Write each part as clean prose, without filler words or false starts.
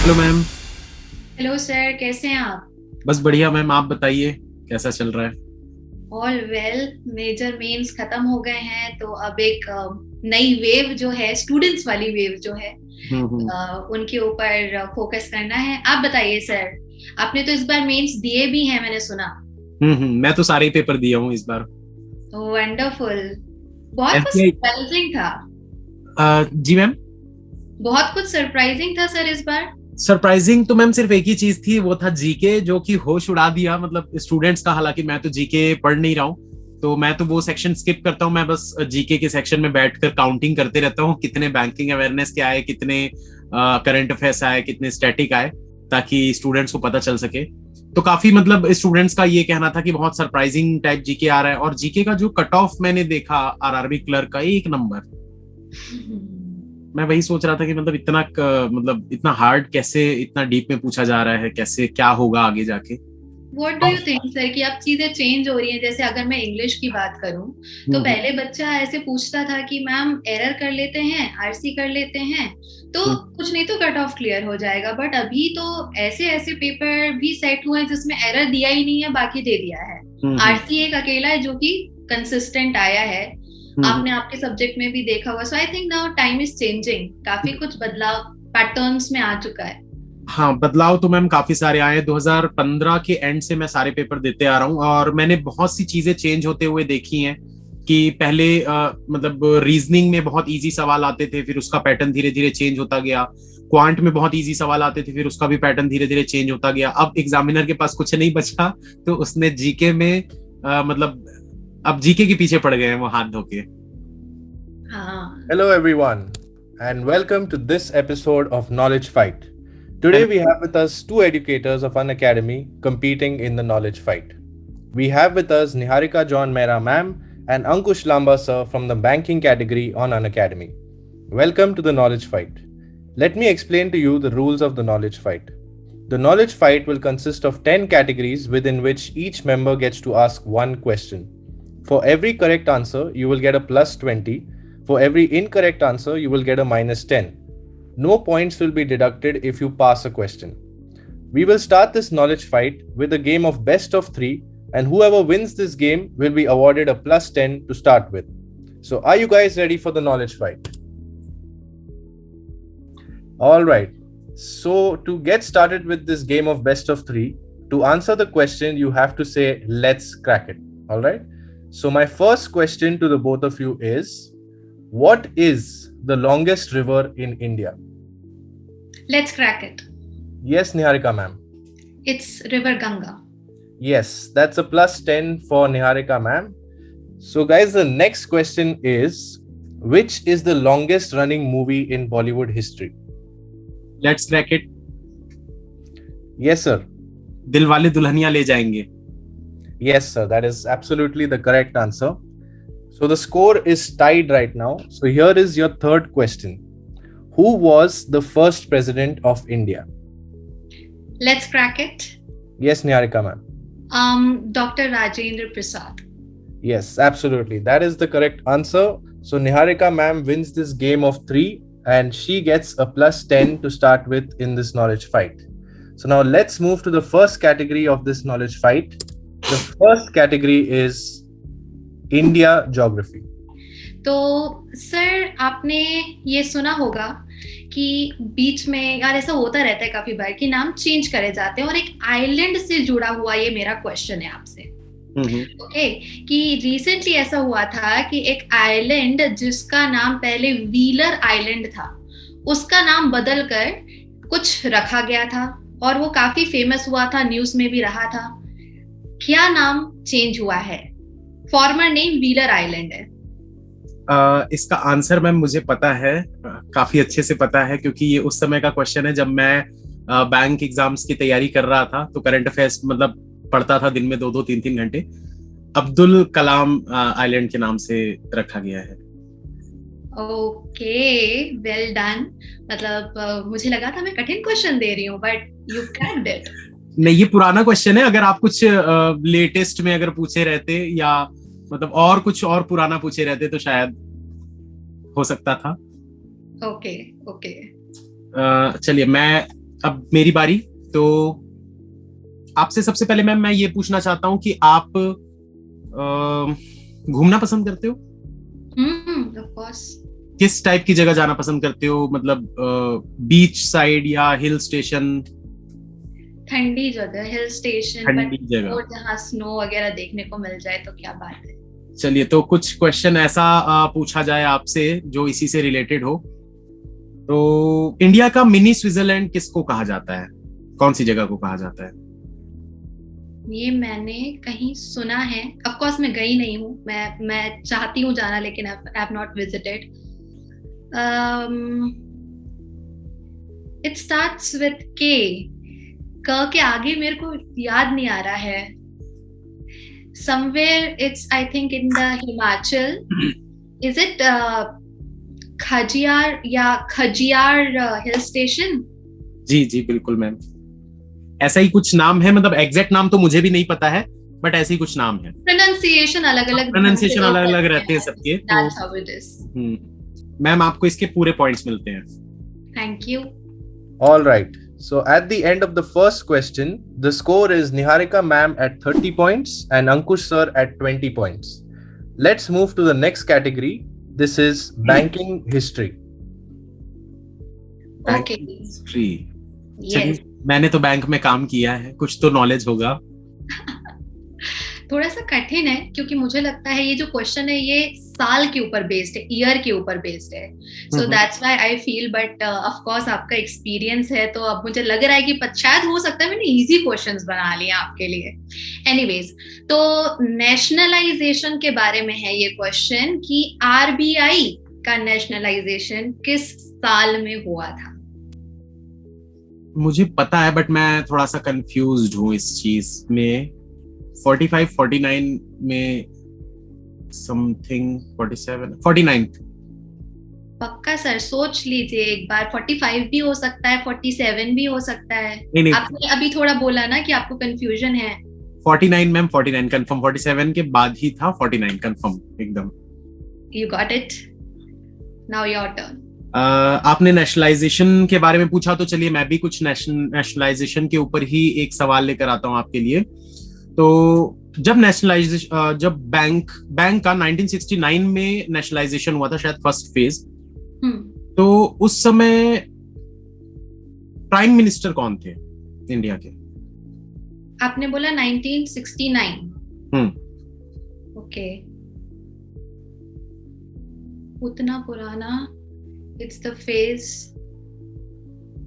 Hello ma'am. Hello sir, कैसे हैं आप? बस बढ़िया मैम, आप बताइए कैसा चल रहा है। All well. मेजर मेंस खत्म हो गए हैं तो अब एक नई वेव जो है, स्टूडेंट्स वाली वेव जो है, हम्म। उनके ऊपर फोकस करना है। आप बताइए सर, आपने तो इस बार मेंस दिए भी हैं, मैंने सुना। मैं तो सारे ही पेपर दिया हूँ इस बार। वंडरफुल। बहुत कुछ एसबीआई। सरप्राइजिंग था। जी मैम। बहुत कुछ सरप्राइजिंग था सर इस बार। सरप्राइजिंग तो मैम सिर्फ एक ही चीज थी, वो था जीके, जो कि होश उड़ा दिया मतलब स्टूडेंट्स का। हालांकि मैं तो जीके पढ़ नहीं रहा हूँ, तो मैं तो वो सेक्शन स्किप करता हूँ। मैं बस जीके के सेक्शन में बैठकर काउंटिंग करते रहता हूँ, कितने बैंकिंग अवेयरनेस के आए, कितने करंट अफेयर्स आए, कितने स्टैटिक आए, ताकि स्टूडेंट्स को पता चल सके। तो काफी मतलब स्टूडेंट्स का ये कहना था कि बहुत सरप्राइजिंग टाइप जीके आ रहा है। और जीके का जो कट ऑफ मैंने देखा आरआरबी क्लर्क का, 1 नंबर। मैं वही सोच रहा था कि मतलब मतलब इतना हार्ड कैसे, इतना डीप में पूछा जा रहा है, कैसे क्या होगा आगे जाके। What do you think sir कि अब चीजें चेंज हो रही हैं? जैसे अगर मैं इंग्लिश की बात करूं तो हम्म पहले बच्चा ऐसे पूछता था कि मैम एरर कर लेते हैं, आरसी कर लेते हैं तो हम्म कुछ नहीं तो कट ऑफ क्लियर हो जाएगा। बट अभी तो ऐसे ऐसे पेपर भी सेट हुए हैं जिसमें एरर दिया ही नहीं है, बाकी दे दिया है। हम्म हम्म आरसी एक अकेला है जो कि कंसिस्टेंट आया है। हम्म आपने आपके सब्जेक्ट में भी देखा होगा। So I think now time is changing, काफी कुछ बदलाव पैटर्न्स में आ चुका है। हाँ, बदलाव तो मैम काफी सारे आए हैं। 2015 के एंड से मैं सारे पेपर देते आ रहा हूँ, और मैंने बहुत सी चीजें चेंज होते हुए देखी हैं। कि पहले मतलब रीजनिंग में बहुत इजी सवाल आते थे, फिर उसका पैटर्न धीरे धीरे चेंज होता गया। क्वांट में बहुत इजी सवाल आते थे, फिर उसका भी पैटर्न धीरे धीरे चेंज होता गया। अब एग्जामिनर के पास कुछ नहीं बचा, तो उसने जीके में मतलब अब जीके के पीछे पड़ गए हैं वो हाथ धो के। हाँ। Hello, everyone, and welcome to this episode of Knowledge Fight. Today, we have with us two educators of Unacademy competing in the Knowledge Fight. We have with us Niharika John Mehra ma'am and Ankush Lamba sir from the banking category on Unacademy. Welcome to the Knowledge Fight. Let me explain to you the rules of the Knowledge Fight. The Knowledge Fight will consist of 10 categories within which each member gets to ask one question. For every correct answer, you will get a plus 20. For every incorrect answer, you will get a minus 10. No points will be deducted if you pass a question. We will start this knowledge fight with a game of best of 3, and whoever wins this game will be awarded a plus 10 to start with. So, are you guys ready for the knowledge fight? Alright, so to get started with this game of best of 3, to answer the question, you have to say, let's crack it. Alright, so my first question to the both of you is, what is the longest river in India? Let's crack it. Yes, Niharika ma'am. It's River Ganga. Yes, that's a plus 10 for Niharika ma'am. So, guys, the next question is, which is the longest running movie in Bollywood history? Let's crack it. Yes, sir. दिल वाले दुल्हनिया ले जाएंगे। Yes, sir. That is absolutely the correct answer. So, the score is tied right now. So, here is your third question. Who was the first president of India? Let's crack it. Yes, Niharika ma'am. Dr. Rajendra Prasad. Yes, absolutely. That is the correct answer. So Niharika ma'am wins this game of 3 and she gets a plus 10 to start with in this knowledge fight. So now let's move to the first category of this knowledge fight. The first category is India geography. तो sir, आपने ये सुना होगा कि बीच में यार ऐसा होता रहता है काफी बार कि नाम चेंज करे जाते हैं, और एक आइलैंड से जुड़ा हुआ ये मेरा क्वेश्चन है आपसे। ओके, कि रिसेंटली ऐसा हुआ था कि एक आइलैंड जिसका नाम पहले व्हीलर आइलैंड था, उसका नाम बदल कर कुछ रखा गया था और वो काफी फेमस हुआ था, न्यूज में भी रहा था। क्या नाम चेंज हुआ है? फॉर्मर नेम व्हीलर आइलैंड है। इसका आंसर मैम मुझे पता है, काफी अच्छे से पता है, क्योंकि ये उस समय का क्वेश्चन है जब मैं बैंक एग्जाम्स की तैयारी कर रहा था। तो करंट अफेयर्स मतलब पढ़ता था दिन में 2-2 3-3 घंटे। अब्दुल कलाम आइलैंड के नाम से रखा गया है। Okay, well done. मतलब मुझे लगा था मैं कठिन क्वेश्चन दे रही हूँ, बट यू क्रैक्ड इट। नहीं, ये पुराना क्वेश्चन है। अगर आप कुछ लेटेस्ट में अगर पूछे रहते, या मतलब और कुछ और पुराना पूछे रहते, तो शायद हो सकता था। Okay okay. चलिए, मैं अब मेरी बारी। तो आपसे सबसे पहले मैम मैं ये पूछना चाहता हूँ कि आप घूमना पसंद करते हो? Of course. किस टाइप की जगह जाना पसंद करते हो, मतलब बीच साइड या हिल स्टेशन? ठंडी जगह, हिल स्टेशन, ठंडी जगह, और जहाँ स्नो वगैरह देखने को मिल जाए तो क्या बात है। चलिए तो कुछ क्वेश्चन ऐसा पूछा जाए आपसे जो इसी से रिलेटेड हो। तो इंडिया का मिनी स्विट्जरलैंड किसको कहा जाता है? कौन सी जगह को कहा जाता है? ये मैंने कहीं सुना है, ऑफ कोर्स मैं गई नहीं हूँ, मैं चाहती हूँ जाना, लेकिन I have not visited. It starts with के। क के आगे मेरे को याद नहीं आ रहा है। Somewhere it's I think in the Himachal. Is it Khajjiar या खजियार हिल स्टेशन? जी जी बिल्कुल मैम, ऐसा ही कुछ नाम है, मतलब एग्जैक्ट नाम तो मुझे भी नहीं पता है, बट ऐसे ही कुछ नाम है। प्रोनाउंसिएशन अलग अलग रहते हैं सबके। That's how it is. Ma'am आपको इसके पूरे पॉइंट्स मिलते हैं। Thank you. All right. So at the end of the first question, the score is Niharika ma'am at 30 points and Ankush sir at 20 points. Let's move to the next category. This is banking history. Okay. History. Yes. मैंने तो bank में काम किया है, कुछ तो knowledge होगा। थोड़ा सा कठिन है क्योंकि मुझे लगता है ये जो क्वेश्चन है ये साल के ऊपर बेस्ड है, ईयर के ऊपर बेस्ड है, so that's why I feel, but of course आपका एक्सपीरियंस है तो अब मुझे लग रहा है कि शायद हो सकता है मैंने इजी क्वेश्चंस बना लिए आपके लिए। एनीवेज, तो नेशनलाइजेशन के बारे में है ये क्वेश्चन कि आरबीआई का नेशनलाइजेशन किस साल में हुआ था? मुझे पता है बट मैं थोड़ा सा कंफ्यूज्ड हूँ इस चीज में। 45 49 में समथिंग, 47 49। पक्का सर? सोच लीजिए एक बार, 45 भी हो सकता है, 47 भी हो सकता है। नहीं। आपने अभी थोड़ा बोला ना कि आपको कंफ्यूजन है। 49 मैम, 49 कंफर्म, 47 के बाद ही था 49 कंफर्म एकदम। You got it. Now your turn. आपने नेशनलाइजेशन के बारे में पूछा तो चलिए मैं भी कुछ नेशनलाइजेशन के ऊपर ही एक सवाल लेकर आता हूं आपके लिए। तो जब नेशनलाइजेशन, जब बैंक का 1969 में नेशनलाइजेशन हुआ था शायद फर्स्ट फेज, तो उस समय प्राइम मिनिस्टर कौन थे इंडिया के? आपने बोला 1969। ओके, उतना पुराना, इट्स द फेज।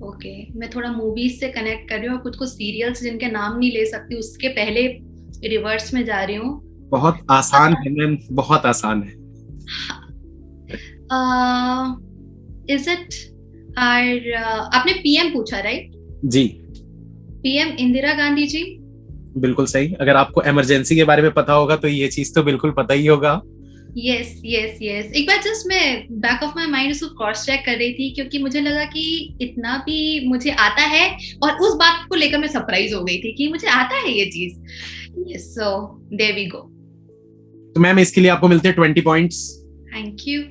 ओके, मैं थोड़ा मूवीज से कनेक्ट कर रही हूँ, खुद को सीरियल्स जिनके नाम नहीं ले सकती उसके पहले रिवर्स में जा रही हूँ। बहुत आसान है मैम, बहुत आसान है। इज इट आपने पीएम पूछा राइट? जी, पीएम इंदिरा गांधी जी। बिल्कुल सही। अगर आपको इमरजेंसी के बारे में पता होगा तो ये चीज तो बिल्कुल पता ही होगा। यस यस यस, एक बार जस्ट मैं बैक ऑफ माय माइंड उसको क्रॉस चेक कर रही थी क्योंकि मुझे लगा कि इतना भी मुझे आता है, और उस बात को लेकर मैं सरप्राइज हो गई थी कि मुझे आता है ये चीज। Yes, so there we go. तो मैम इसके लिए आपको मिलते हैं 20 points. Thank you.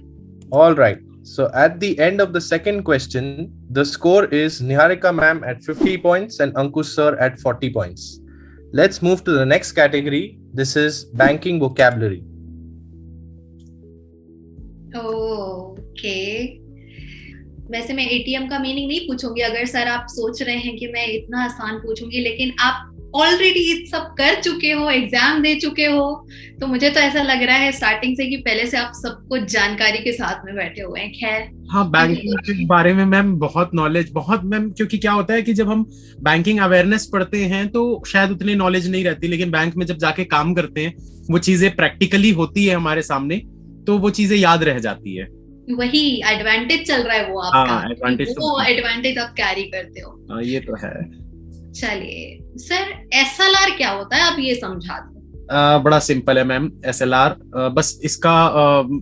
All right. So at the end of the second question, the score is Niharika ma'am at 50 points and Ankush sir at 40 points. Let's move to the next category. This is banking vocabulary. Okay, वैसे मैं ATM का meaning नहीं पूछूंगी अगर sir आप सोच रहे हैं कि मैं इतना आसान पूछूंगी, लेकिन आप ऑलरेडी सब कर चुके हो, एग्जाम दे चुके हो, तो मुझे तो ऐसा लग रहा है स्टार्टिंग से कि पहले से आप सब कुछ जानकारी के साथ में बैठे हुए हैं। खैर, हाँ, बैंकिंग के बारे में मैम बहुत नॉलेज, बहुत मैम, क्योंकि क्या होता है कि जब हम बैंकिंग अवेयरनेस पढ़ते हैं तो शायद उतनी नॉलेज नहीं रहती, लेकिन बैंक में जब जाके काम करते हैं वो चीजें प्रैक्टिकली होती है हमारे सामने, तो वो चीजें याद रह जाती है। वही एडवांटेज चल रहा है वो आपका, वो तो एडवांटेज आप कैरी करते हो। ये तो है। चलिए सर, एसएलआर क्या होता है आप ये समझा दो। बड़ा सिंपल है मैम, एसएलआर बस इसका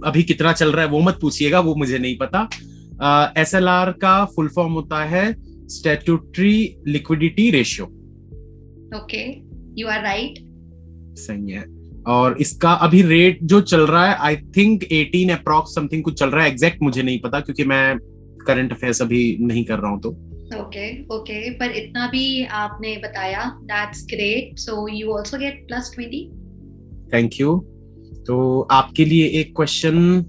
अभी कितना चल रहा है वो मत पूछिएगा, वो मुझे नहीं पता। एसएलआर का फुल फॉर्म होता है statutory liquidity ratio. Okay, you are right. सही है। और इसका अभी रेट जो चल रहा है आई थिंक 18 अप्रॉक्स समथिंग कुछ चल रहा है, एग्जैक्ट मुझे नहीं पता क्योंकि मैं करंट अफेयर्स अभी नहीं कर रहा हूं। तो ओके ओके, पर इतना भी आपने बताया, that's great. So you also get +20। Thank you. तो आपके लिए एक क्वेश्चन,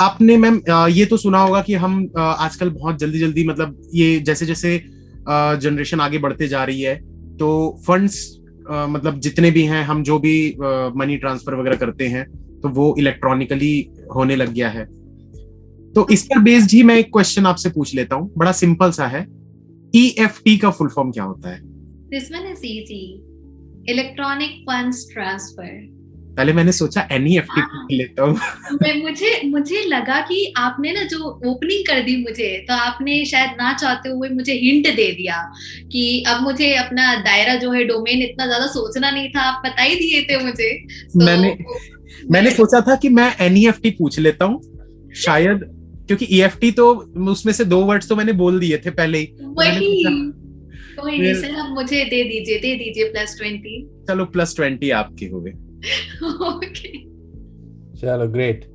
आपने मैम ये तो सुना होगा कि हम आजकल बहुत जल्दी जल्दी, मतलब ये जैसे जैसे जनरेशन आगे बढ़ते जा रही है, तो फंड्स मतलब जितने भी हैं, हम जो भी मनी ट्रांसफर वगैरह करते हैं, तो वो इलेक्ट्रॉनिकली होने लग गया है। तो इस पर बेस्ड ही मैं एक क्वेश्चन आपसे पूछ लेता हूँ, बड़ा सिंपल सा है। EFT का फुल फॉर्म क्या होता है? This one is easy, electronic funds transfer. पहले मैंने सोचा NEFT पूछ लेता हूँ। मुझे मुझे लगा कि आपने ना जो ओपनिंग कर दी मुझे, तो आपने शायद ना चाहते हुए मुझे हिंट दे दिया कि अब मुझे अपना दायरा जो है, डोमेन इतना ज्यादा सोचना नहीं था, आप बता ही दिए थे मुझे। मैंने सोचा था कि मैं NEFT पूछ लेता हूँ शायद, क्योंकि EFT तो उसमें से 2 वर्ड्स तो मैंने बोल दिए थे पहले ही, तो मैंने वही। सोचा कोई नहीं सर, अब मुझे दे दीजिए +20। चलो +20 आपके हो गए। Okay. Chalo, great.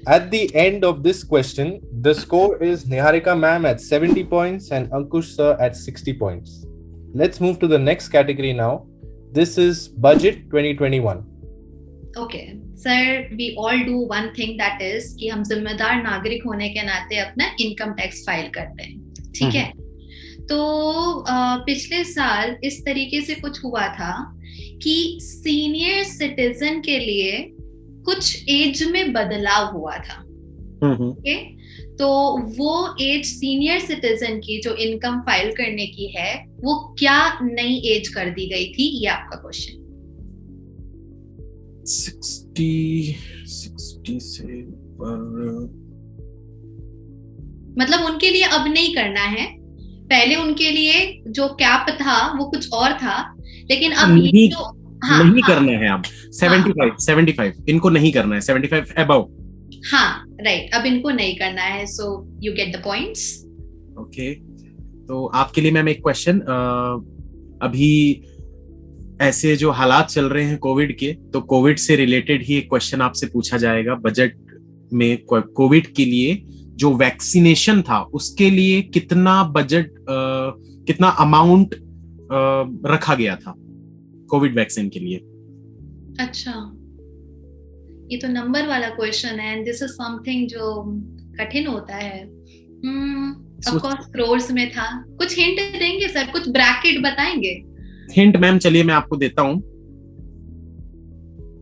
At the end of this question, the score is Niharika ma'am at 70 points and Ankush sir at 60 points. Let's move to the next category now. This is Budget 2021. Okay sir, we all do one thing, that is कि हम जिम्मेदार नागरिक होने के नाते अपना income tax file करते हैं, ठीक है। तो पिछले साल इस तरीके से कुछ हुआ था कि सीनियर सिटीजन के लिए कुछ एज में बदलाव हुआ था। ओके, तो वो एज सीनियर सिटीजन की जो इनकम फाइल करने की है, वो क्या नई एज कर दी गई थी, ये आपका क्वेश्चन। 60 से पर, मतलब उनके लिए अब नहीं करना है, पहले उनके लिए जो कैप था वो कुछ और था, लेकिन अब नहीं, जो नहीं करना है अब 75 इनको नहीं करना है, 75 अबव। हाँ राइट, अब इनको नहीं करना है, सो you get the points. Okay, तो आपके लिए मैम एक क्वेश्चन, अभी ऐसे जो हालात चल रहे हैं कोविड के, तो कोविड से रिलेटेड ही एक क्वेश्चन आपसे पूछा जाएगा। बजट में कोविड के लिए जो वैक्सीनेशन था, उसके लिए कितना बजट, कितना अमाउंट रखा गया था कोविड वैक्सीन के लिए? अच्छा, ये तो नंबर वाला क्वेश्चन है, एंड दिस इज समथिंग जो कठिन होता है। ऑफ कोर्स क्रोर्स में था। कुछ हिंट देंगे सर, कुछ ब्रैकेट बताएंगे? हिंट मैम चलिए मैं आपको देता हूं,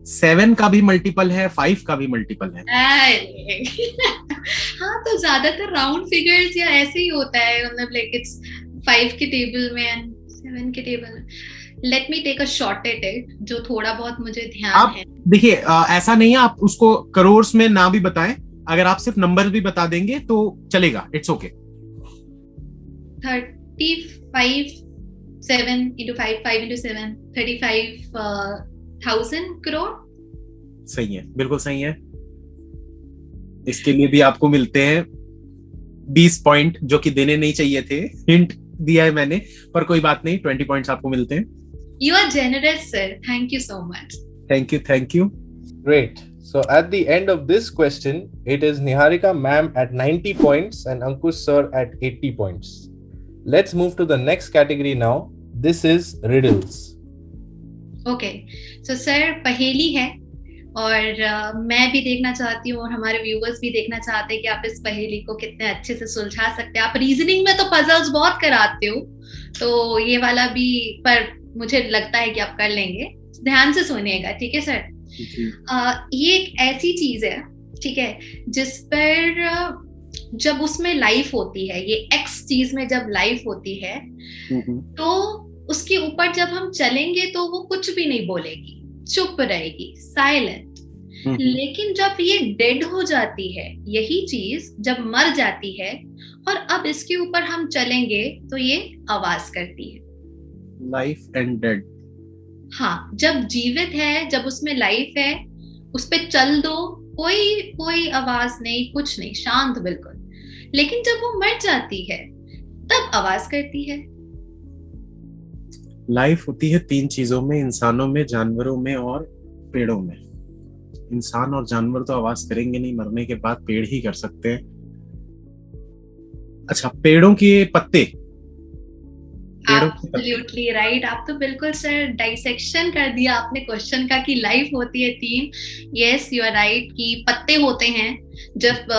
7 का भी मल्टीपल है, 5 का भी मल्टीपल है। हाँ, तो ज्यादातर राउंड फिगर्स या ऐसे ही होता है, मतलब लाइक इट्स 5 के टेबल में एंड 7 के टेबल में। Let me take a shot at it, जो थोड़ा बहुत मुझे ध्यान है। देखिए, ऐसा नहीं है आप उसको करोर्स में ना भी बताएं, अगर आप सिर्फ नंबर भी बता देंगे तो चलेगा, it's okay. 35 7 into 5 5 into 7 35,000 crore. सही है, बिल्कुल सही है। इसके लिए भी आपको मिलते हैं 20 पॉइंट, जो कि देने नहीं चाहिए थे, हिंट दिया है मैंने, पर कोई बात नहीं, 20 पॉइंट्स आपको मिलते हैं। You are generous, sir. Thank you so much. Thank you. Great. So at the end of this question, it is Niharika ma'am at 90 points and Ankush sir at 80 points. Let's move to the next category now. This is Riddles. Okay. So sir, पहेली है, और मैं भी देखना चाहती हूँ और हमारे व्यूअर्स भी देखना चाहते हैं कि आप इस पहेली को कितने अच्छे से सुलझा सकते हैं। आप रीजनिंग में तो पजल्स बहुत कराते हो, तो ये वाला भी, पर मुझे लगता है कि आप कर लेंगे। ध्यान से सुनिएगा, ठीक है सर? ये एक ऐसी चीज है, ठीक है, जिस पर जब उसमें लाइफ होती है, ये एक्स चीज में जब लाइफ होती है, तो उसके ऊपर जब हम चलेंगे तो वो कुछ भी नहीं बोलेगी, चुप रहेगी, साइलेंट। लेकिन जब ये डेड हो जाती है, यही चीज जब मर जाती है और अब इसके ऊपर हम चलेंगे तो ये आवाज करती है। Life and dead. हाँ, जब जीवित है, जब उसमें लाइफ है, उस पे चल दो, कोई आवाज नहीं, कुछ नहीं, शांत बिल्कुल। लेकिन जब वो मर जाती है तब आवाज करती है। लाइफ होती है 3 चीजों में, इंसानों में, जानवरों में और पेड़ों में। इंसान और जानवर तो आवाज करेंगे नहीं, मरने के बाद पेड़ ही कर सकते हैं। अच्छा, पेड़ों के पत्ते पेड़ों के पत्ते। एब्सोल्युटली राइट, आप तो बिल्कुल सर डाइसेक्शन कर दिया आपने क्वेश्चन का कि लाइफ होती है 3। यस यू आर राइट कि पत्ते होते हैं, जब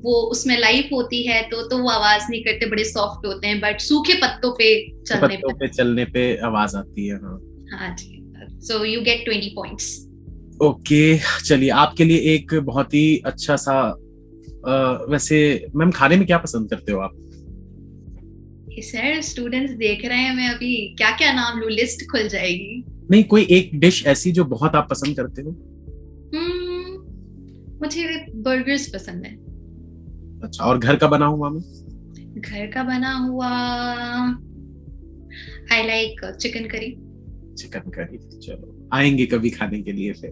वो उसमें लाइफ होती है तो वो आवाज नहीं करते, बड़े सॉफ्ट होते हैं, बट सूखे पत्तों पे चलने पे आवाज आती है। हाँ हाँ जी, so you get 20 points. Okay, चलिए आपके लिए एक बहुत ही अच्छा सा वैसे मैम खाने में क्या पसंद करते हो आप? सर स्टूडेंट्स देख रहे हैं, मैं अभी क्या क्या नाम लूं, लिस्ट खुल जाएगी। नहीं, कोई एक डिश ऐसी जो बहुत आप पसंद करते हो? मुझे बर्गर्स पसंद है। अच्छा, और घर का बना हुआ में? घर का बना हुआ I like chicken curry. Chicken curry, चलो आएंगे कभी खाने के लिए फिर।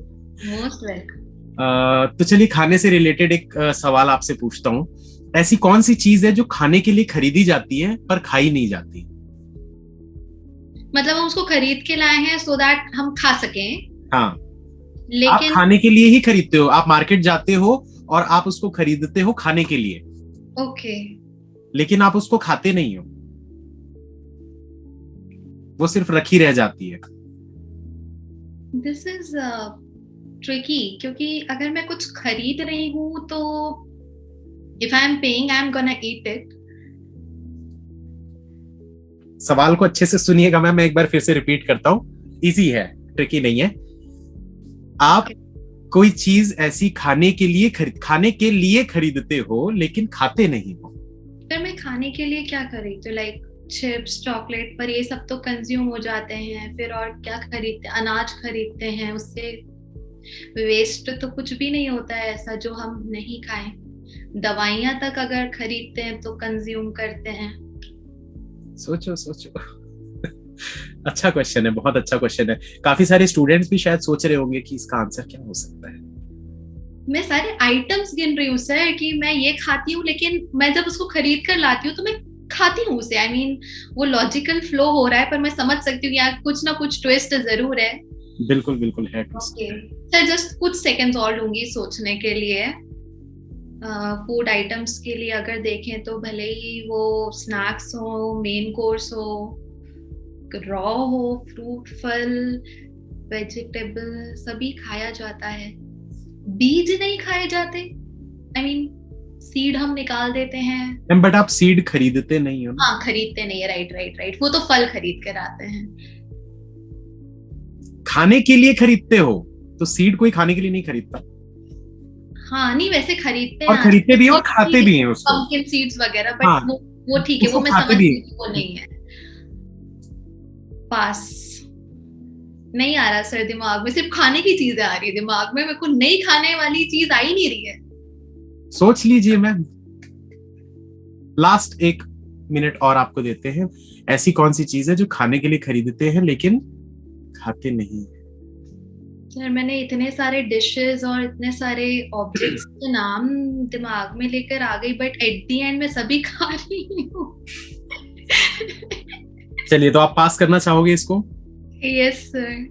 Most welcome. तो चलिए खाने से रिलेटेड एक सवाल आपसे पूछता हूँ। ऐसी कौन सी चीज है जो खाने के लिए खरीदी जाती है पर खाई नहीं जाती? मतलब हम उसको खरीद के लाए हैं सो दैट हम खा सकें। हाँ, आप लेकिन खाने के लिए ही खरीदते हो, आप मार्केट जाते हो और आप उसको खरीदते हो खाने के लिए, ओके, लेकिन आप उसको खाते नहीं हो, वो सिर्फ रखी रह जाती है। दिस इज ट्रिकी, क्योंकि अगर मैं कुछ खरीद रही हूँ तो if I am paying I am gonna eat it. सवाल को अच्छे से सुनिएगा मैम, मैं एक बार फिर से रिपीट करता हूँ, इजी है, ट्रिकी नहीं है। आप कोई चीज ऐसी खाने के लिए खरीदते हो लेकिन खाते नहीं हो। फिर मैं खाने के लिए क्या खरीदती हूँ, लाइक चिप्स चॉकलेट, पर ये सब तो कंज्यूम हो जाते हैं। फिर और क्या खरीदते, अनाज खरीदते हैं, उससे वेस्ट तो कुछ भी नहीं होता है ऐसा जो हम नहीं खाएं। दवाइयां तक अगर खरीदते हैं तो कंज्यूम करते हैं। सोचो सोचो। अच्छा क्वेश्चन है, बहुत अच्छा क्वेश्चन है। काफी सारे स्टूडेंट्स भी शायद सोच रहे होंगे कि इसका आंसर क्या हो सकता है। मैं सारे आइटम्स गिन रही हूँ सर कि मैं ये खाती हूँ, लेकिन मैं जब उसको खरीद कर लाती हूँ तो मैं खाती हूँ उसे। आई मीन वो लॉजिकल फ्लो हो रहा है, पर मैं समझ सकती हूँ यार कुछ ना कुछ ट्विस्ट जरूर है। बिल्कुल बिल्कुल है। ओके सर, जस्ट कुछ सेकंड्स और लूंगी सोचने के लिए। फूड आइटम्स के लिए अगर देखें तो भले ही वो स्नैक्स हो, मेन कोर्स हो, रॉ हो, फ्रूट फल वेजिटेबल सभी खाया जाता है। बीज नहीं खाए जाते, आई मीन सीड हम निकाल देते हैं। बट आप सीड खरीदते नहीं हो ना? हाँ खरीदते नहीं है, राइट राइट राइट, वो तो फल खरीद कर आते हैं। खाने के लिए खरीदते हो तो सीड कोई खाने के लिए नहीं खरीदता। हाँ नहीं वैसे खरीदते और हैं, खरीदते भी हैं और खाते भी हैं उसको, पंपकिन सीड्स वगैरह, बट हाँ, वो ठीक है, वो मैं समझ भी वो नहीं है। पास नहीं आ रहा सर दिमाग में, सिर्फ खाने की चीजें आ रही है दिमाग में, मेरे को नहीं खाने वाली चीज आ ही नहीं रही है। सोच लीजिए मैम, लास्ट 1 मिनट और आपको देते हैं। ऐसी कौन सी चीज है जो खाने के लिए खरीदते हैं लेकिन खाते नहीं? सर मैंने इतने सारे डिशेस और इतने सारे ऑब्जेक्ट्स के नाम दिमाग में लेकर आ गई, बट एट द एंड मैं सभी खा रही हूँ। चलिए, तो आप पास करना चाहोगे इसको? Yes sir.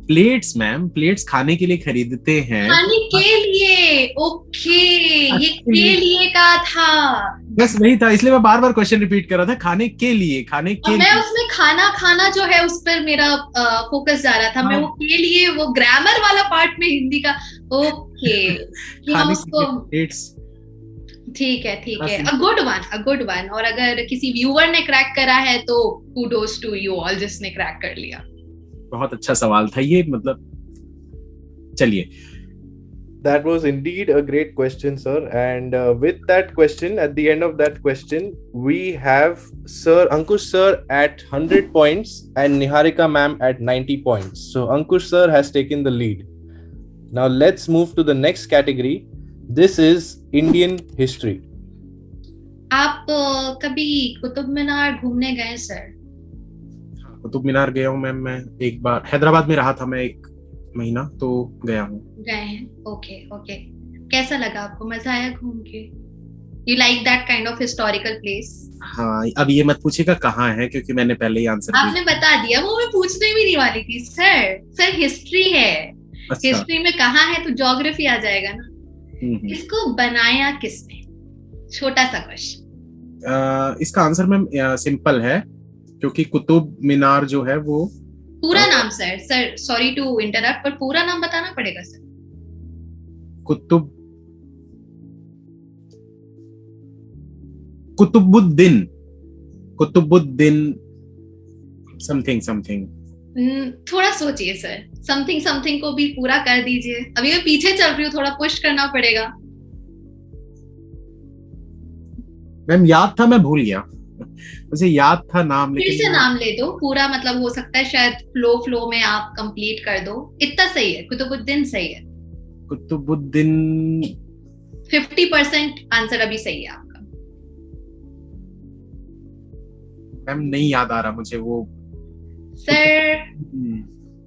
Plates ma'am, plates खाने के लिए खरीदते हैं। खाने के लिए, ओके, ये के लिए का था। बस वही था, इसलिए मैं बार बार क्वेश्चन रिपीट कर रहा था, खाने के लिए, खाने के मैं लिए। उसमें खाना खाना जो है उस पर मेरा फोकस जा रहा था। मैं वो के लिए, वो ग्रामर वाला पार्ट में हिंदी का, ओके कि हम उसको, ठीक है, अ गुड वन। और अगर किसी व्यूअर ने क्रैक करा है तो कुडोस टू यू ऑल जिसने क्रैक कर लिया। बहुत अच्छा सवाल था ये, मतलब चलिए। That was indeed a great question, sir. And with that question, at the end of that question, we have Sir Ankush sir at 100 points and Niharika ma'am at 90 points. So Ankush sir has taken the lead. Now let's move to the next category. This is Indian history. आप कभी कुतुब मीनार घूमने गए sir? Qutub Minar गया हूँ ma'am, मैं एक बार हैदराबाद में रहा था, मैं 1 महीना तो गया हूँ। गए हैं, ओके ओके। कैसा लगा आपको, मजा आया घूम के? You like that kind of historical place? हाँ, अब ये मत पूछिएगा कहाँ है, क्योंकि मैंने पहले ही आंसर आपने बता दिया, वो मैं पूछने भी नहीं वाली थी सर हिस्ट्री है। अच्छा। हिस्ट्री में कहाँ है तो ज्योग्राफी आ जाएगा ना। इसको बनाया किसने? छोटा सा क्वेश्चन। इसका आंसर मैम सिंपल है, क्योंकि कुतुब मीनार जो है वो पूरा नाम सर सॉरी टू इंटरप्ट, पर पूरा नाम बताना पड़ेगा sir. Qutub Qutubuddin Qutubuddin something something. थोड़ा सोचिए सर, समथिंग समथिंग को भी पूरा कर दीजिए। अभी मैं पीछे चल रही हूँ, थोड़ा पुश करना पड़ेगा। मैम याद था, मैं भूल गया, मुझे याद था नाम, फिर लेकिन से नाम ले दो पूरा, मतलब हो सकता है शायद फ्लो में आप कंप्लीट कर दो। इतना सही है, कुतुबुद्दीन सही है। कुतुबुद्दीन 50% आंसर अभी सही है आपका। मैम नहीं याद आ रहा मुझे वो। सर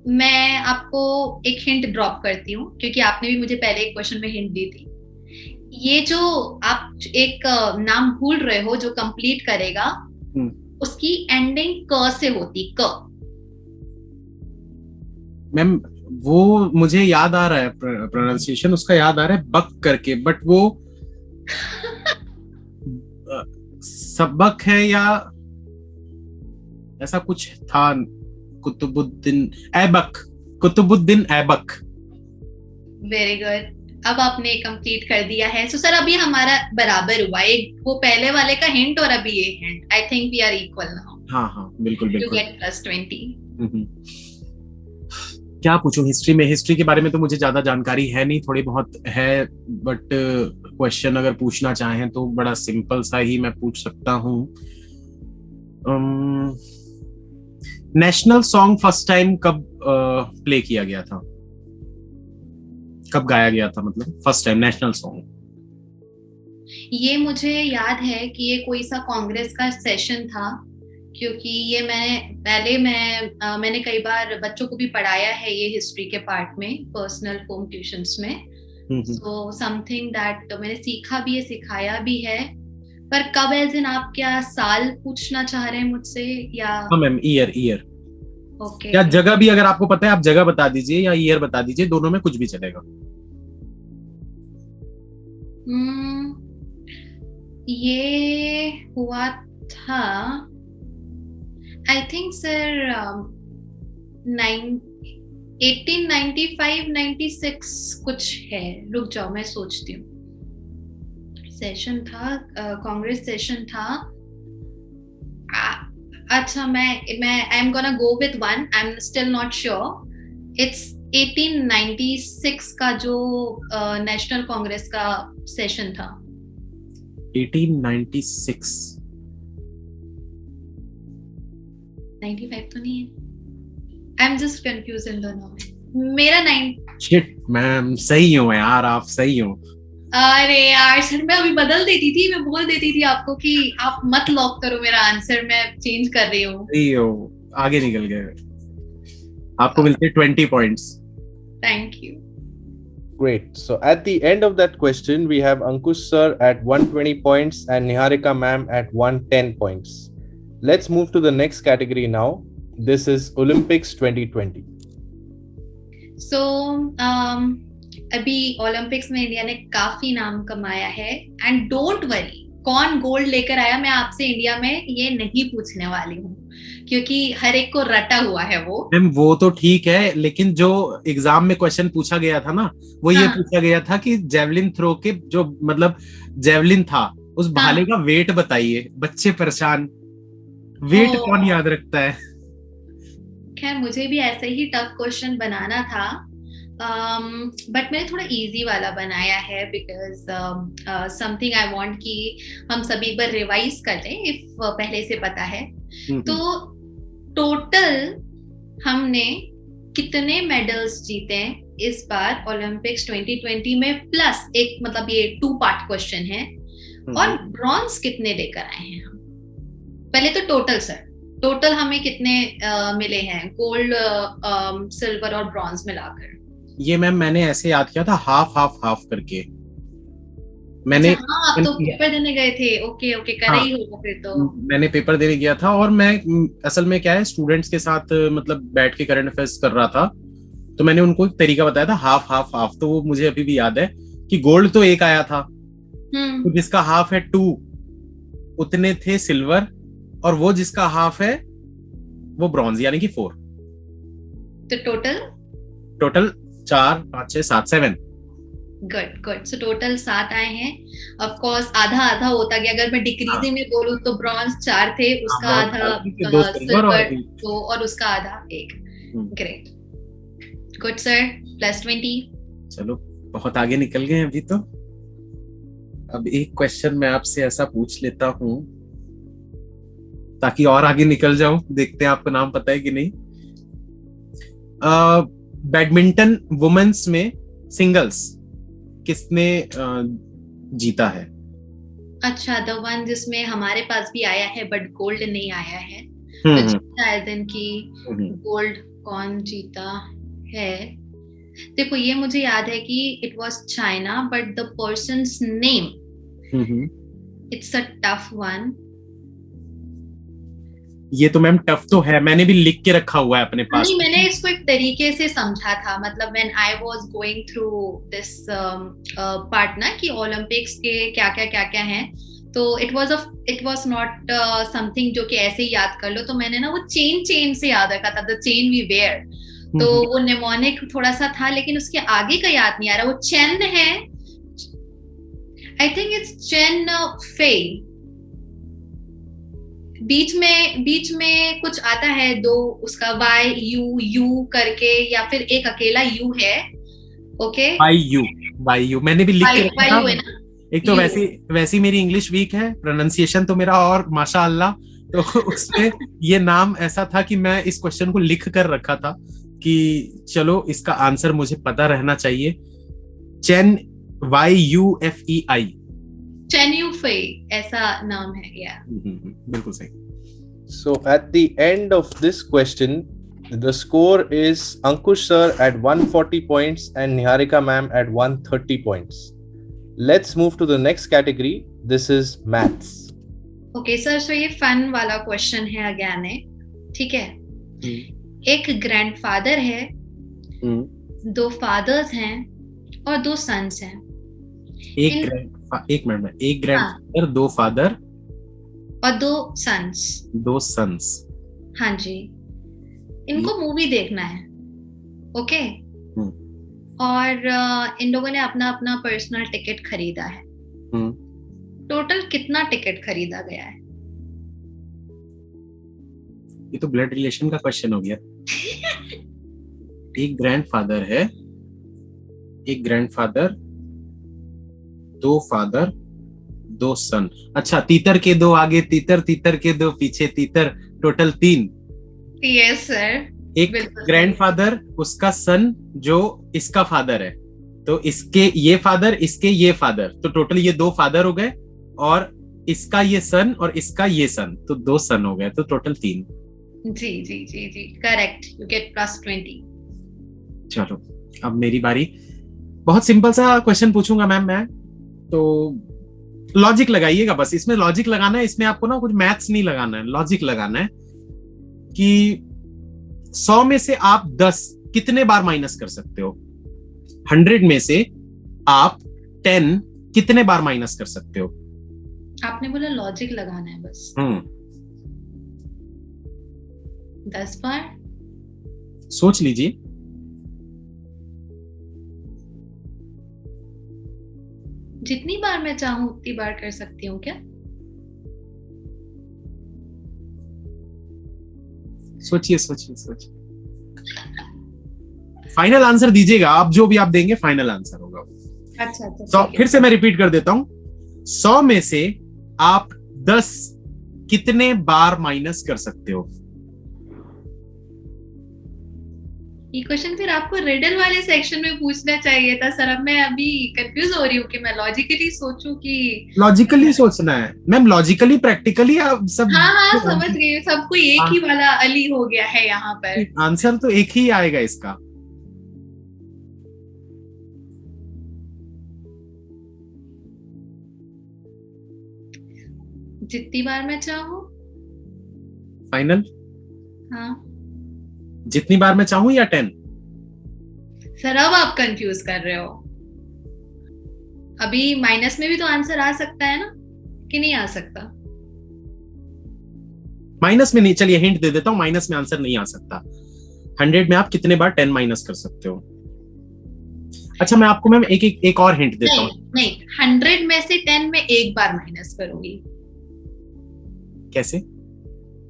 मैं आपको एक हिंट ड्रॉप करती हूँ, क्योंकि आपने भी मुझे पहले एक क्वेश्चन में हिंट दी थी। ये जो आप एक नाम भूल रहे हो जो कंप्लीट करेगा, उसकी एंडिंग क से होती, क। मैम वो मुझे याद आ रहा है, प्रोनाउंसिएशन उसका याद आ रहा है, बक करके, बट वो सबक है या ऐसा कुछ था। कुतुबुद्दीन ऐबक, कुतुबुद्दीन ऐबक। वेरी गुड, अब आपने कंप्लीट कर दिया है। सो सर अभी हमारा बराबर हुआ, एक वो पहले वाले का हिंट और अभी ये hint. I think we are equal now. हाँ हाँ बिल्कुल बिल्कुल। You get +20। क्या पूछूं हिस्ट्री में? हिस्ट्री के बारे में तो मुझे ज्यादा जानकारी है नहीं, थोड़ी बहुत है, बट क्वेश्चन अगर पूछना चाहें तो बड़ा सिंपल सा ही मैं पूछ सकता हूँ। नेशनल सॉन्ग फर्स्ट टाइम कब प्ले किया गया था, कब गाया गया था, मतलब फर्स्ट टाइम नेशनल सॉन्ग? ये मुझे याद है कि ये कोई सा कांग्रेस का सेशन था, क्योंकि ये मैंने कई बार बच्चों को भी पढ़ाया है ये हिस्ट्री के पार्ट में, पर्सनल होम ट्यूशंस में। सो समथिंग दैट मैंने सीखा भी है, सिखाया भी है। पर कब एज इन आप क्या साल पूछना चाह रहे हैं मुझसे या? हाँ मैम, ईयर। ओके। या जगह भी अगर आपको पता है आप जगह बता दीजिए या ईयर बता दीजिए, दोनों में कुछ भी चलेगा। ये हुआ था आई थिंक सर 1895-96 कुछ है। रुक जाओ मैं सोचती हूँ। सेशन था, कांग्रेस सेशन था। अच्छा मैं I am gonna go with one, I am still not sure. It's 1896 का जो नेशनल कांग्रेस का सेशन था। 1896 95 तो नहीं है। I am just confuse in दोनों में। मेरा 9। शिट मैम, सही हो यार, आप सही हो। अरे यार सर, मैं अभी बदल देती थी, मैं बोल देती थी आपको कि आप मत लॉक करो मेरा आंसर, मैं चेंज कर रही हूँ। सही हो, आगे निकल गए। आपको मिलते हैं 20 points. Thank you. Great. So at the end of that question, we have Ankush sir at 120 points and Niharika ma'am at 110 points. Let's move to the next category now. This is Olympics 2020. So अभी Olympics में India ने काफी नाम कमाया है, and don't worry कौन gold लेकर आया, मैं आपसे इंडिया में ये नहीं पूछने वाली हूँ, क्योंकि हर एक को रटा हुआ है वो। मैम वो तो ठीक है, लेकिन जो एग्जाम में क्वेश्चन पूछा गया था ना, वो ये पूछा गया था कि जेवलिन थ्रो के जो मतलब जेवलिन था उस भाले का वेट बताइए। बच्चे परेशान, वेट कौन याद रखता है। खैर मुझे भी ऐसे ही टफ क्वेश्चन बनाना था, बट मैंने थोड़ा इजी वाला बनाया है, बिकॉज समथिंग आई वांट कि हम सभी एक बार रिवाइज कर लें इफ पहले से पता है। तो टोटल हमने कितने मेडल्स जीते इस बार ओलंपिक्स 2020 में, प्लस एक मतलब ये 2 पार्ट क्वेश्चन है, और ब्रॉन्ज कितने लेकर आए हैं हम। पहले तो टोटल सर, टोटल हमें कितने मिले हैं गोल्ड, सिल्वर और ब्रॉन्ज मिलाकर? ये मैम मैंने ऐसे याद किया था, हाफ हाफ हाफ करके। मैंने आप तो पेपर देने गए थे। ओके करा ही होगा फिर तो। मैंने पेपर देने गया था, और मैं असल में क्या है, स्टूडेंट्स के साथ मतलब बैठ के करंट अफेयर्स कर रहा था, तो मैंने उनको एक तरीका बताया था, हाफ हाफ हाफ। तो वो मुझे अभी भी याद है कि गोल्ड तो 1 आया था, तो जिसका हाफ है 2 उतने थे सिल्वर, और वो जिसका हाफ है वो ब्रॉन्ज, यानी कि 4। तो टोटल 4 5 6 7 7। गुड। सो टोटल 7 आए हैं। ऑफ कोर्स आधा आधा होता गया, अगर मैं डिक्रीजिंग में बोलूं तो ब्रॉन्ज 4 थे, उसका आधा 2 सिल्वर और सिल्वर 2 और उसका आधा 1। Great, good sir, +20। चलो बहुत आगे निकल गए अभी तो। अब एक क्वेश्चन मैं आपसे ऐसा पूछ लेता हूं ताकि और आगे निकल जाऊं। देखते हैं आपको नाम पता है कि नहीं। बैडमिंटन वुमेन्स में सिंगल्स किसने जीता है? अच्छा, द वन जिसमें हमारे पास भी आया है बट गोल्ड नहीं आया है। तो जीता एज इन की गोल्ड कौन जीता है? देखो ये मुझे याद है कि it was China, but the persons name it's a tough one. ये तो मैम टफ तो है, मैंने भी लिख के रखा हुआ है अपने पास। नहीं, मैंने इसको एक तरीके से समझा था, मतलब when I was going through this part ना, कि ओलंपिक्स के क्या क्या हैं, तो इट वाज नॉट समथिंग जो कि ऐसे ही याद कर लो। तो मैंने ना वो चेन से याद रखा था, द चेन वी वेयर। तो वो निमोनिक थोड़ा सा था, लेकिन उसके आगे का याद नहीं आ रहा। वो चेन है, I think it's Chen Fei. बीच में कुछ आता है दो, उसका YU करके, या फिर एक अकेला U है। ओके, YU मैंने भी लिख के रखा था। एक तो वैसी मेरी इंग्लिश वीक है, प्रोनाउंसिएशन तो मेरा और माशाअल्लाह। तो उसमें ये नाम ऐसा था कि मैं इस क्वेश्चन को लिख कर रखा था कि चलो इसका आंसर मुझे पता रहना चाहिए। Chain YUFEI, chain you Fei ऐसा नाम है। या बिल्कुल सही। So at the end of this question, the score is Ankush sir at 140 points and Niharika ma'am at 130 points. Let's move to the next category. This is maths. Okay sir, so ये fun वाला question है again है, ठीक है। एक grandfather है, 2 fathers हैं और 2 सन्स हैं। एक ग्रैंडफादर, 2 फादर और 2 सन्स। हाँ जी, इनको मूवी देखना है। ओके, और इन लोगों ने अपना अपना पर्सनल टिकट खरीदा है। टोटल कितना टिकट खरीदा गया है? ये तो ब्लड रिलेशन का क्वेश्चन हो गया। एक ग्रैंडफादर है, एक ग्रैंडफादर, 2 फादर, 2 सन। अच्छा, तीतर के 2 आगे तीतर, तीतर के 2 पीछे तीतर, टोटल 3। Yes sir. एक ग्रैंडफादर, उसका सन जो इसका फादर है, तो इसके ये फादर, इसके ये फादर, तो टोटल ये 2 फादर हो गए, और इसका ये सन और इसका ये सन, तो 2 सन हो गए, तो टोटल 3। जी जी जी जी, करेक्ट, यू गेट +20। चलो अब मेरी बारी। बहुत सिंपल सा क्वेश्चन पूछूंगा मैम मैं, तो लॉजिक लगाइएगा बस। इसमें लॉजिक लगाना है, इसमें आपको ना कुछ मैथ्स नहीं लगाना है, लॉजिक लगाना है कि 100 में से आप 10 कितने बार माइनस कर सकते हो? 100 में से आप 10 कितने बार माइनस कर सकते हो? आपने बोला लॉजिक लगाना है बस। 10 बार। सोच लीजिए। जितनी बार मैं चाहूं उतनी बार कर सकती हूँ क्या? सोचिए सोचिए सोचिए, फाइनल आंसर दीजिएगा आप। जो भी आप देंगे फाइनल आंसर होगा। अच्छा, तो फिर से मैं रिपीट कर देता हूं, 100 में से आप 10 कितने बार माइनस कर सकते हो? ये क्वेश्चन फिर आपको रिडल वाले सेक्शन में पूछना चाहिए था सर। अब मैं अभी कंफ्यूज हो रही हूँ कि मैं लॉजिकली सोचूं कि लॉजिकली सोचना है मैम, लॉजिकली प्रैक्टिकली आप सब। हाँ समझ गई, सबको एक ही वाला अली हो गया है यहाँ पर। आंसर तो एक ही आएगा इसका। जितनी बार मैं चाहूँ। फाइनल? हाँ, जितनी बार मैं चाहूँ या 10? सर अब आप कंफ्यूज कर रहे हो। अभी माइनस में भी तो आंसर आ सकता है ना, कि नहीं आ सकता? माइनस में नहीं, चलिए हिंट दे देता हूँ, माइनस में आंसर नहीं आ सकता। 100 में आप कितने बार 10 माइनस कर सकते हो? अच्छा मैं आपको मैम एक और हिंट देता हूँ। नहीं, 100 में से 10 में एक बार माइनस करूंगी। कैसे?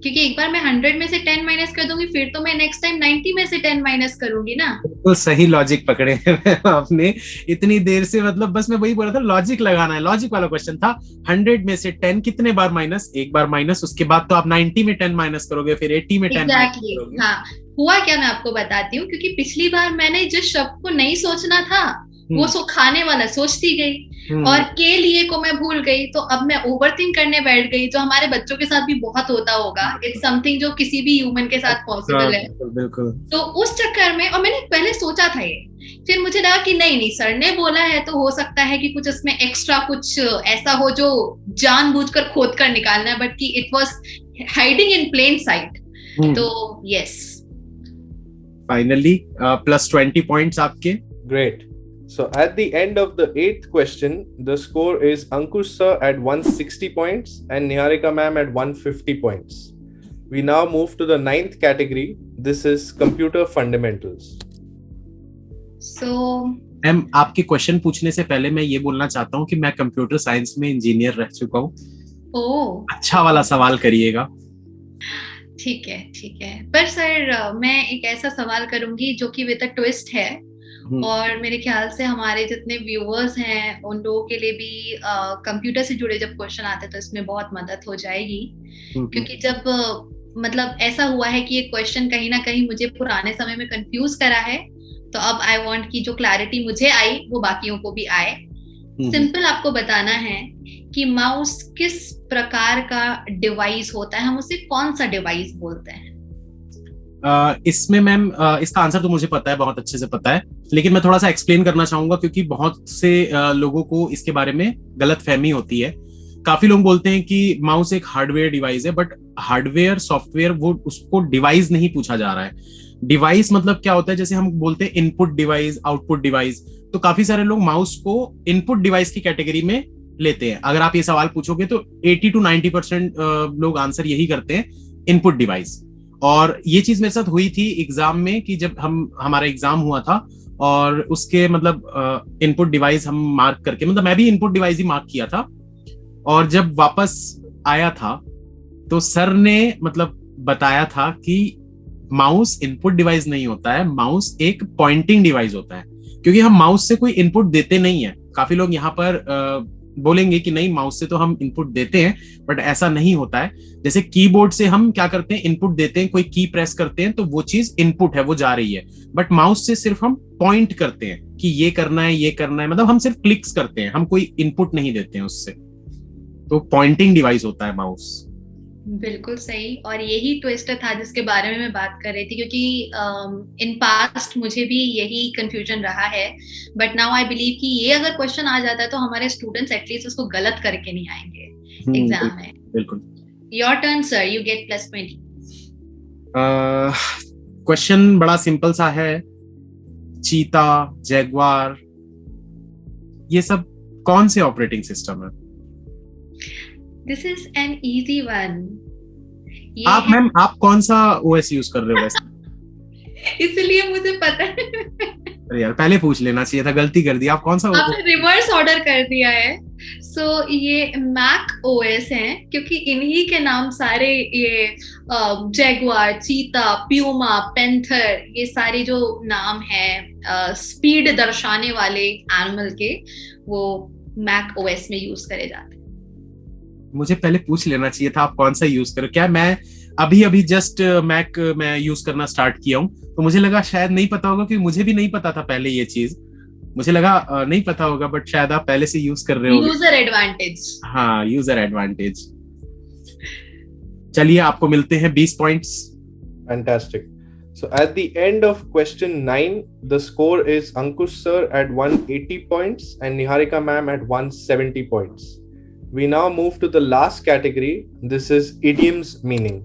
क्योंकि एक बार मैं 100 में से 10 माइनस कर दूंगी, फिर तो मैं नेक्स्ट टाइम 90 में से 10 माइनस करूंगी ना। बिल्कुल सही लॉजिक पकड़े हैं आपने। इतनी देर से मतलब बस मैं वही बोल रहा था, लॉजिक लगाना है, लॉजिक वाला क्वेश्चन था। 100 में से 10 कितने बार माइनस? एक बार माइनस, उसके बाद तो आप 90 में 10 माइनस करोगे, फिर 80 में 10 माइनस करोगे। हाँ, हुआ क्या मैं आपको बताती हूँ। क्योंकि पिछली बार मैंने जिस शब्द को नहीं सोचना था वो खाने वाला सोचती गई, और के लिए को मैं भूल गई, तो अब मैं ओवरथिंक करने बैठ गई, जो हमारे बच्चों के साथ भी बहुत होता होगा। इट्स समथिंग जो किसी भी ह्यूमन के साथ पॉसिबल है। बिल्कुल। तो उस चक्कर में, और मैंने पहले सोचा था ये, फिर मुझे लगा कि नहीं सर ने बोला है तो हो सकता है कि कुछ इसमें एक्स्ट्रा कुछ ऐसा हो जो जानबूझकर खोद कर निकालना है, बट कि it was hiding in plain sight. तो यस, फाइनली +20 पॉइंट्स आपके। Great. So at the end of the 8th question, the score is Ankush sir at 160 points and Niharika ma'am at 150 points. We now move to the 9th category. This is computer fundamentals. So ma'am आपके question पूछने से पहले मैं ये बोलना चाहता हूँ कि मैं कंप्यूटर साइंस में इंजीनियर रह चुका हूँ। अच्छा वाला सवाल करिएगा। ठीक है, ठीक है। पर सर मैं एक ऐसा सवाल करूंगी जो कि विद अ ट्विस्ट है, और मेरे ख्याल से हमारे जितने व्यूअर्स हैं उन लोगों के लिए भी कंप्यूटर से जुड़े जब क्वेश्चन आते हैं तो इसमें बहुत मदद हो जाएगी। क्योंकि जब मतलब ऐसा हुआ है कि ये क्वेश्चन कहीं ना कहीं मुझे पुराने समय में कंफ्यूज करा है, तो अब आई वांट कि जो क्लैरिटी मुझे आई वो बाकियों को भी आए। सिंपल आपको बताना है कि माउस किस प्रकार का डिवाइस होता है, हम उसे कौन सा डिवाइस बोलते हैं। इसमें मैम इसका आंसर तो मुझे पता है, बहुत अच्छे से पता है, लेकिन मैं थोड़ा सा एक्सप्लेन करना चाहूंगा क्योंकि बहुत से लोगों को इसके बारे में गलत फहमी होती है। काफी लोग बोलते हैं कि माउस एक हार्डवेयर डिवाइस है, बट हार्डवेयर सॉफ्टवेयर वो उसको डिवाइस नहीं पूछा जा रहा है। डिवाइस मतलब क्या होता है, जैसे हम बोलते हैं इनपुट डिवाइस, आउटपुट डिवाइस, तो काफी सारे लोग माउस को इनपुट डिवाइस की कैटेगरी में लेते हैं। अगर आप ये सवाल पूछोगे तो 80 to 90% लोग आंसर यही करते हैं, इनपुट डिवाइस। और ये चीज मेरे साथ हुई थी एग्जाम में कि जब हमारा एग्जाम हुआ था और उसके मतलब इनपुट डिवाइस हम मार्क करके, मतलब मैं भी इनपुट डिवाइस ही मार्क किया था, और जब वापस आया था तो सर ने मतलब बताया था कि माउस इनपुट डिवाइस नहीं होता है, माउस एक पॉइंटिंग डिवाइस होता है। क्योंकि हम माउस से कोई इनपुट देते नहीं है। काफी लोग यहाँ पर बोलेंगे कि नहीं माउस से तो हम इनपुट देते हैं, बट ऐसा नहीं होता है। जैसे कीबोर्ड से हम क्या करते हैं, इनपुट देते हैं, कोई की प्रेस करते हैं तो वो चीज इनपुट है, वो जा रही है। बट माउस से सिर्फ हम पॉइंट करते हैं कि ये करना है, ये करना है, मतलब हम सिर्फ क्लिक्स करते हैं, हम कोई इनपुट नहीं देते हैं उससे। तो पॉइंटिंग डिवाइस होता है माउस। बिल्कुल सही, और यही ट्विस्ट था जिसके बारे में मैं बात कर रही थी। क्योंकि इन पास्ट मुझे भी यही कंफ्यूजन रहा है, बट नाउ आई बिलीव कि ये अगर क्वेश्चन आ जाता है तो हमारे स्टूडेंट्स एटलीस्ट उसको गलत करके नहीं आएंगे एग्जाम में। बिल्कुल। Your turn sir, you get +20। Question बड़ा सिंपल सा है। चीता, जैगवार, ये सब कौन से ऑपरेटिंग सिस्टम है? This is an easy one. आप मैम आप कौन सा ओएस यूज कर रहे हो वैसे? इसलिए मुझे पता है। अरे यार पहले पूछ लेना चाहिए था, गलती कर दी। आप कौन सा? आपने रिवर्स ऑर्डर कर दिया है। सो ये मैक ओएस है, क्योंकि इन्हीं के नाम सारे ये जैगुआर, चीता, प्यूमा, पेंथर, ये सारे जो नाम है स्पीड दर्शाने वाले एनिमल के, वो मैक ओएस में यूज करे जाते हैं। मुझे पहले पूछ लेना चाहिए था आप कौन सा यूज करो। क्या मैं अभी जस्ट मैक मैं यूज करना स्टार्ट किया हूँ, तो मुझे लगा शायद नहीं पता होगा, क्योंकि मुझे भी नहीं पता था पहले ये चीज। मुझे लगा नहीं पता होगा, बट शायद आप पहले से यूज कर रहे हो। User advantage. हाँ, यूजर एडवांटेज। चलिए आपको मिलते हैं 20 points. Fantastic. So at the end of question 9, the score is Ankush sir at 180 points and Niharika ma'am at 170 points. We now move to the last category. This is idioms meaning.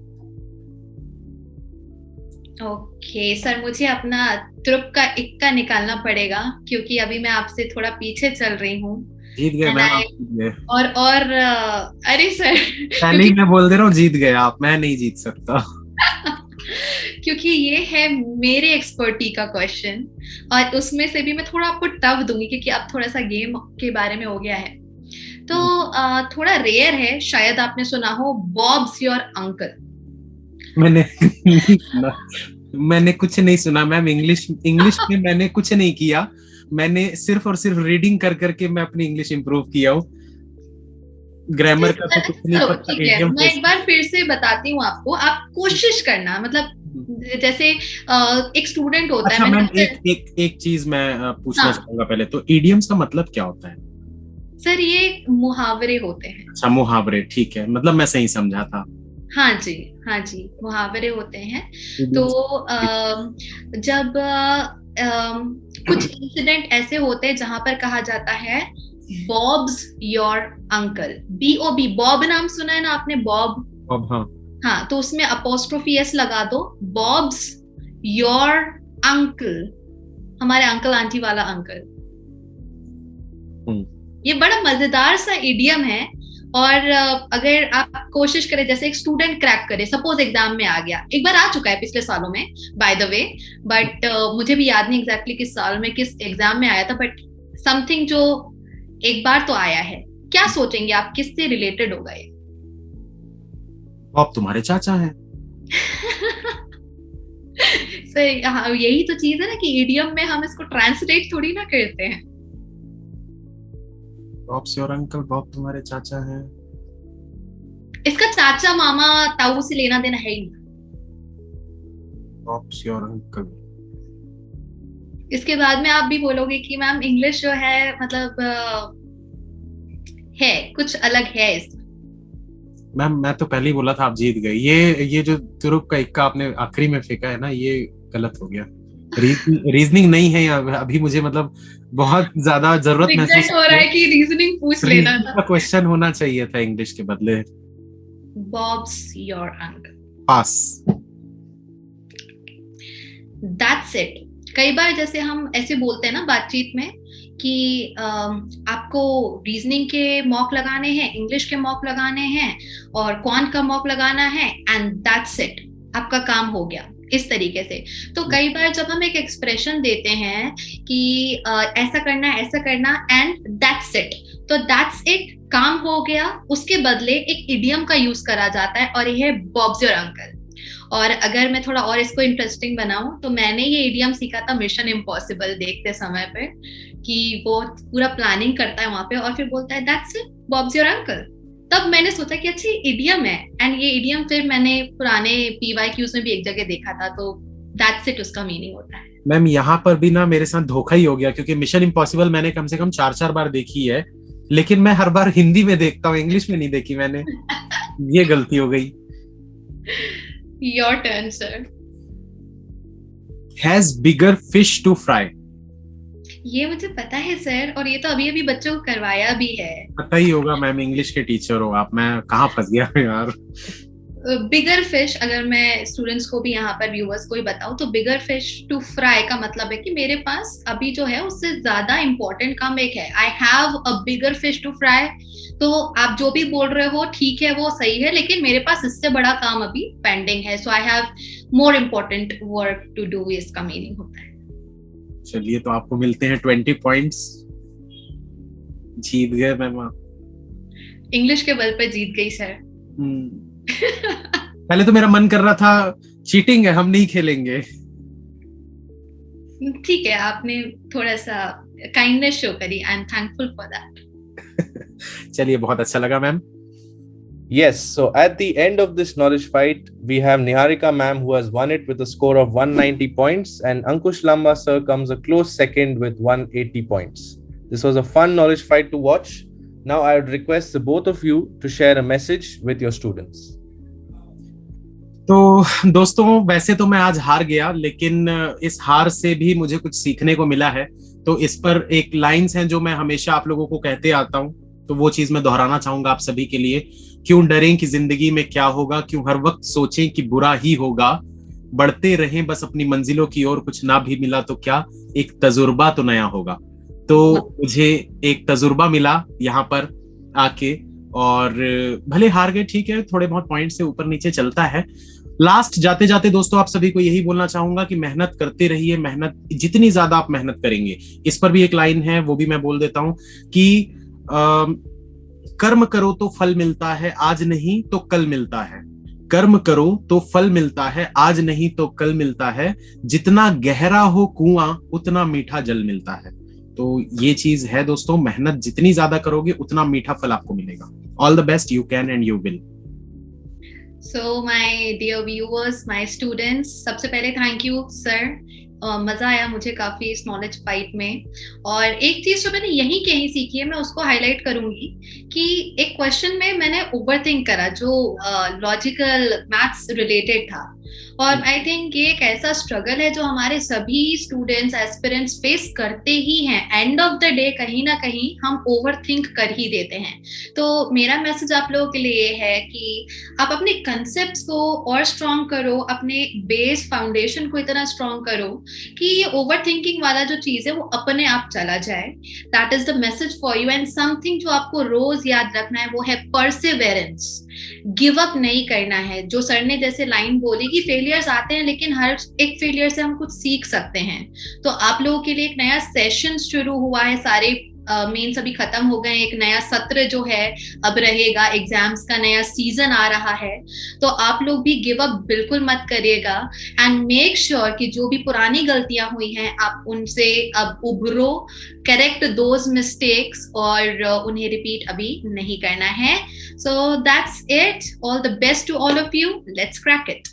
Okay sir, मुझे अपना तुर्क का इक्का निकालना पड़ेगा क्योंकि अभी मैं आपसे थोड़ा पीछे चल रही हूँ। जीत गए एंड मैम, आई आप जीत गए। और अरे सर पहले ही मैं बोल दे रहा हूँ, जीत गए आप, मैं नहीं जीत सकता। क्योंकि ये है मेरे एक्सपर्टी का क्वेश्चन, और उसमें से भी मैं थोड़ा आपको टफ दूंगी क्योंकि अब थोड़ा सा गेम के बारे में हो गया है। तो थोड़ा रेयर है, शायद आपने सुना हो, बॉब्स योर अंकल। मैंने नहीं सुना, मैंने कुछ नहीं सुना मैम। इंग्लिश इंग्लिश में मैंने कुछ नहीं किया, मैंने सिर्फ और सिर्फ रीडिंग कर करके मैं अपनी इंग्लिश इंप्रूव किया हूँ। ग्रामर का तो कुछ नहीं पता, ठीक है, इडियम मैं एक बार फिर से बताती हूँ आपको, आप कोशिश करना, मतलब जैसे एक स्टूडेंट होता अच्छा है। मैम, मैंने एक चीज मैं पूछना हाँ चाहूंगा पहले तो, इडियम्स का मतलब क्या होता है? सर, ये मुहावरे होते हैं। अच्छा, मुहावरे, ठीक है, मतलब मैं सही समझा था। हाँ जी, हाँ जी, मुहावरे होते हैं। तो idioms। जब कुछ इंसिडेंट ऐसे होते हैं जहां पर कहा जाता है bobs your uncle, BOB, Bob नाम सुना है ना आपने, बॉब? अब हाँ। हाँ, तो उसमें अपोस्ट्रोफी एस लगा दो, बॉब्स योर अंकल, हमारे अंकल आंटी वाला अंकल। ये बड़ा मजेदार सा इडियम है। और अगर आप कोशिश करें, जैसे एक स्टूडेंट क्रैक करे, सपोज एग्जाम में आ गया, एक बार आ चुका है पिछले सालों में बाय द वे, बट मुझे भी याद नहीं एग्जैक्टली किस साल में किस एग्जाम में आया था, बट समथिंग जो एक बार तो आया है। क्या सोचेंगे आप, किससे रिलेटेड होगा ये? अब तुम्हारे चाचा हैं। सर हाँ, यही तो चीज है ना कि इडियम में हम इसको ट्रांसलेट थोड़ी ना करते हैं। बॉब्स योर अंकल, बॉब तुम्हारे चाचा हैं। इसका चाचा मामा ताऊ से लेना देना है ही नहीं। Bobs your uncle. इसके बाद में आप भी बोलोगे कि मैम इंग्लिश जो है, मतलब है कुछ अलग है इसमें। मैम मैं तो पहले ही बोला था आप जीत गए। ये जो तुरुप का इक्का आपने आखिरी में फेंका है ना, ये गलत हो गया। रीजनिंग नहीं है अभी मुझे, मतलब बहुत ज्यादा जरूरत महसूस हो रहा है कि रीजनिंग पूछ लेना था। क्वेश्चन होना चाहिए था इंग्लिश के बदले। Bobs your uncle, pass. That's it. कई बार जैसे हम ऐसे बोलते हैं ना बातचीत में कि आपको रीजनिंग के मॉक लगाने हैं, इंग्लिश के मॉक लगाने हैं, और कौन का मॉक लगाना है, एंड दैट्स इट, आपका काम हो गया, इस तरीके से। तो कई बार जब हम एक एक्सप्रेशन देते हैं कि ऐसा करना है, ऐसा करना, एंड दैट्स इट, तो दैट्स इट काम हो गया, उसके बदले एक इडियम का यूज करा जाता है, और ये है बॉब्स योर अंकल। और अगर मैं थोड़ा और इसको इंटरेस्टिंग बनाऊं, तो मैंने ये इडियम सीखा था मिशन इम्पॉसिबल देखते समय पे, कि वो पूरा प्लानिंग करता है वहां पे और फिर बोलता है that's it bobs your uncle. तब मैंने सोचा कि अच्छी इडियम है, एंड ये इडियम फिर मैंने पुराने PYQs में भी एक जगह देखा था, तो दैट्स इट उसका मीनिंग होता है। मैम यहाँ पर भी ना मेरे साथ धोखा ही हो गया, क्योंकि मिशन इम्पॉसिबल मैंने कम से कम 4 बार देखी है, लेकिन मैं हर बार हिंदी में देखता हूँ, इंग्लिश में नहीं देखी मैंने। ये गलती हो गई। Your turn sir. Has bigger fish to fry. ये मुझे पता है सर, और ये तो अभी अभी बच्चों को करवाया भी है। पता ही होगा मैम, इंग्लिश के टीचर हो आप, मैं कहाँ फंस गया यार। बिगर फिश, अगर मैं स्टूडेंट्स को भी, यहाँ पर व्यूअर्स को ही बताऊं, तो बिगर फिश टू फ्राई का मतलब है कि मेरे पास अभी जो है उससे ज्यादा इंपॉर्टेंट काम एक है। I have a bigger fish to fry. तो आप जो भी बोल रहे हो ठीक है, वो सही है, लेकिन मेरे पास इससे बड़ा काम अभी पेंडिंग है, so I have more important work to do, इसका मीनिंग होता है। चलिए, तो आपको मिलते हैं 20 पॉइंट्स। जीत गए मैम आप। इंग्लिश के बल पे जीत गई सर। पहले तो मेरा मन कर रहा था चीटिंग है, हम नहीं खेलेंगे। ठीक है, आपने थोड़ा सा काइंडनेस शो करी, I am thankful for that. चलिए, बहुत अच्छा लगा ma'am. Yes, so at the end of this knowledge fight, we have Niharika ma'am who has won it with a score of 190 points, and Ankush Lamba sir comes a close second with 180 points. This was a fun knowledge fight to watch. Now I would request the both of you to share a message with your students. तो दोस्तों, वैसे तो मैं आज हार गया, लेकिन इस हार से भी मुझे कुछ सीखने को मिला है। तो इस पर एक लाइन्स हैं जो मैं हमेशा आप लोगों को कहते आता हूँ, तो वो चीज मैं दोहराना चाहूंगा आप सभी के लिए। क्यों डरें कि जिंदगी में क्या होगा, क्यों हर वक्त सोचें कि बुरा ही होगा, बढ़ते रहें बस अपनी मंजिलों की ओर, कुछ ना भी मिला तो क्या, एक तजुर्बा तो नया होगा। तो मुझे एक तजुर्बा मिला यहाँ पर आके, और भले हार गए, ठीक है, थोड़े बहुत पॉइंट से ऊपर नीचे चलता है। लास्ट जाते जाते दोस्तों आप सभी को यही बोलना चाहूंगा कि मेहनत करते रहिए। मेहनत जितनी ज्यादा आप मेहनत करेंगे, इस पर भी एक लाइन है, वो भी मैं बोल देता हूं कि कर्म करो तो फल मिलता है, आज नहीं तो कल मिलता है। कर्म करो तो फल मिलता है, आज नहीं तो कल मिलता है। जितना गहरा हो कुआं उतना मीठा जल मिलता है। तो ये चीज है दोस्तों, मेहनत जितनी ज्यादा करोगे उतना मीठा फल आपको मिलेगा। All the best, you can and you will. So my dear viewers, my students, सबसे पहले थैंक यू सर, मजा आया मुझे काफी इस नॉलेज फाइट में। और एक चीज जो मैंने यहीं कहीं सीखी है, मैं उसको हाईलाइट करूंगी कि एक क्वेश्चन में मैंने ओवरथिंक करा जो लॉजिकल मैथ्स रिलेटेड था, और आई थिंक ये एक ऐसा स्ट्रगल है जो हमारे सभी स्टूडेंट्स एस्पिरेंट्स फेस करते ही हैं। एंड ऑफ द डे कहीं ना कहीं हम ओवरथिंक कर ही देते हैं। तो मेरा मैसेज आप लोगों के लिए है कि आप अपने कंसेप्ट्स को और स्ट्रॉन्ग करो, अपने बेस फाउंडेशन को इतना स्ट्रॉन्ग करो कि ये ओवरथिंकिंग वाला जो चीज है वो अपने आप चला जाए। That is the message for you. And something जो आपको रोज याद रखना है वो है परसिवेरेंस। गिव अप नहीं करना है। जो सर ने जैसे लाइन बोली कि फेलियर्स आते हैं लेकिन हर एक फेलियर से हम कुछ सीख सकते हैं। तो आप लोगों के लिए एक नया सेशन शुरू हुआ है, सारे मेंस अभी खत्म हो गए, एक नया सत्र जो है अब रहेगा, एग्जाम्स का नया सीजन आ रहा है। तो आप लोग भी गिव अप बिल्कुल मत करिएगा, एंड मेक श्योर कि जो भी पुरानी गलतियां हुई हैं आप उनसे अब उभरो, करेक्ट दोज मिस्टेक्स, और उन्हें रिपीट अभी नहीं करना है। So that's it. All the best to all of you. Let's crack it.